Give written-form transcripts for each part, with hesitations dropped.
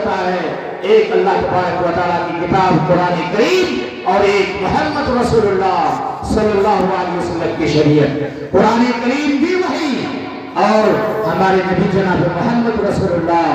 ہوتا ہے ایک اللہ تبارک و تعالیٰ کی کتاب قرآن کریم اور ایک محمد رسول اللہ صلی اللہ علیہ وسلم کی شریعت۔ قرآن کریم بھی وحی اور ہمارے نبی جناب محمد رسول اللہ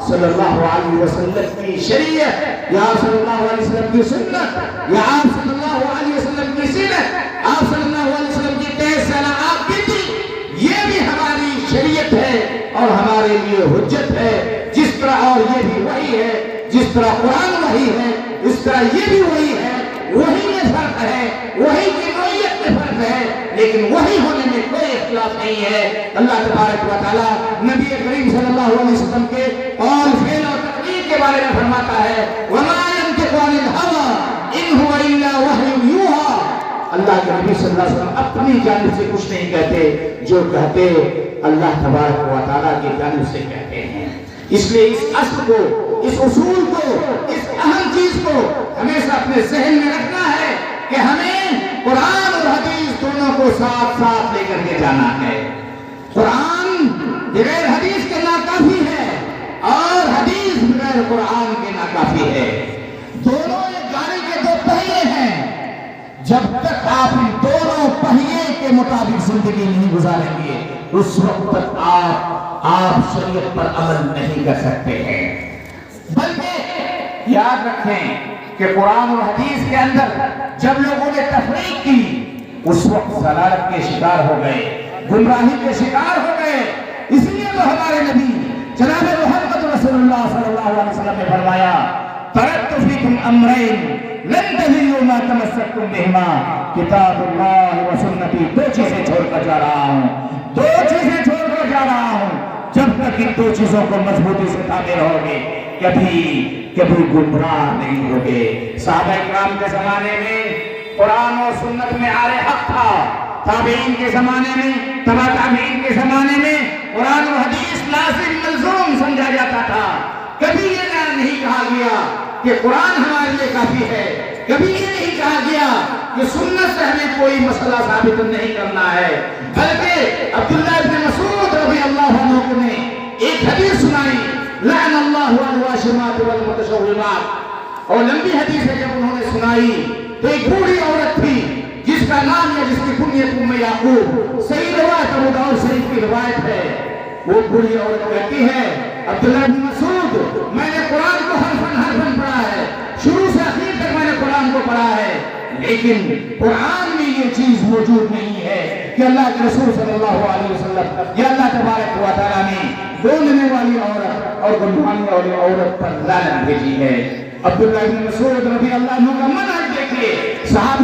صلی اللہ علیہ وسلم کی شریعت، یا صلی اللہ علیہ وسلم کی سنت، یا آپ صلی اللہ علیہ وسلم کی سیرت، آپ صلی اللہ علیہ وسلم کی 23 سالہ آپ کی تھی، یہ بھی ہماری شریعت ہے اور ہمارے لیے حجت ہے۔ جس طرح اور یہ بھی وحی ہے، جس طرح قرآن وحی ہے اس طرح یہ بھی وحی ہے۔ وحی میں فرق ہے، وحی کی نوعیت میں فرق ہے، لیکن وحی ہونے میں کوئی اختلاف نہیں ہے۔ اللہ تبارک و تعالیٰ نبی کریم صلی اللہ علیہ وسلم کے قول، فعل اور تقریر کے بارے میں فرماتا ہے وَمَا يَنْطِقُ عَنِ الْهَوَىٰ إِنْ هُوَ إِلَّا وَحْيٌ يُوحَىٰ۔ اللہ کے نبی صلی اللہ علیہ وسلم اپنی جانب سے کچھ نہیں کہتے، جو کہتے اللہ تبارک و تعالیٰ کی جانب سے کہتے ہیں۔ اس لیے اس اصل کو، اس اصول کو، اس اہم چیز کو ہمیشہ اپنے ذہن میں رکھنا ہے کہ ہمیں قرآن اور حدیث دونوں کو ساتھ ساتھ لے کر کے جانا ہے۔ قرآن بغیر حدیث کے ناکافی ہے اور حدیث بغیر قرآن کے ناکافی ہے۔ دونوں ایک گاڑی کے دو پہیے ہیں، جب تک آپ ان دونوں پہیے کے مطابق زندگی نہیں گزاریں گے اس وقت تک آپ شریعت پر عمل نہیں کر سکتے ہیں۔ بلکہ یاد رکھیں کہ قرآن اور حدیث کے اندر جب لوگوں نے تفریق کی اس وقت ضلالت کے شکار ہو گئے، گمراہی کے شکار ہو گئے۔ اس لیے تو ہمارے نبی جناب محمد رسول اللہ صلی اللہ علیہ وسلم نے فرمایا ترکت فیکم امرین لن تضلوا ما تمسکتم بہما کتاب اللہ و سنتی۔ دو چیزیں چھوڑ کر جا رہا ہوں، دو چیزیں چھوڑ کر جا رہا ہوں، جب تک ان دو چیزوں کو مضبوطی سے تھامے رہو گے کبھی گمراہ نہیں ہوگے۔ صحابہ کرام کے زمانے میں قرآن و سنت میں آر حق تھا، تابعین کے زمانے میں، تبع تابعین کے زمانے میں قرآن و حدیث لازم ملزوم سمجھا جاتا تھا۔ کبھی یہ نہیں کہا گیا کہ قرآن ہمارے لیے کافی ہے، کبھی یہ نہیں کہا گیا کہ سنت سے ہمیں کوئی مسئلہ ثابت نہیں کرنا ہے، بلکہ عبداللہ بن مسعود رضی اللہ عنہ نے ایک حدیث سنائی لعن اللہ الواشمات والمتشومات، اور لمبی حدیث ہے۔ جب انہوں نے سنائی تو ایک بوڑھی عورت تھی جس کا نام یا جس کی کنیت ام یعقوب، صحیح روایت ابو داؤد شریف کی روایت ہے۔ وہ بوڑھی عورت کہتی ہے عبداللہ بن مسعود میں نے قرآن کو حرفاً پڑھا ہے، شروع سے آخر تک میں نے قرآن کو پڑھا ہے، لیکن قرآن میں یہ چیز موجود نہیں ہے کہ اللہ کے رسول صلی اللہ علیہ وسلم یا اللہ تبارک و تعالیٰ نے بولنے والی عورت اور گنگنانے والی عورت پر لعنت بھیجی ہے۔ عبداللہ بن مسعود رضی اللہ عنہ کا منہج دیکھیے، صحابہ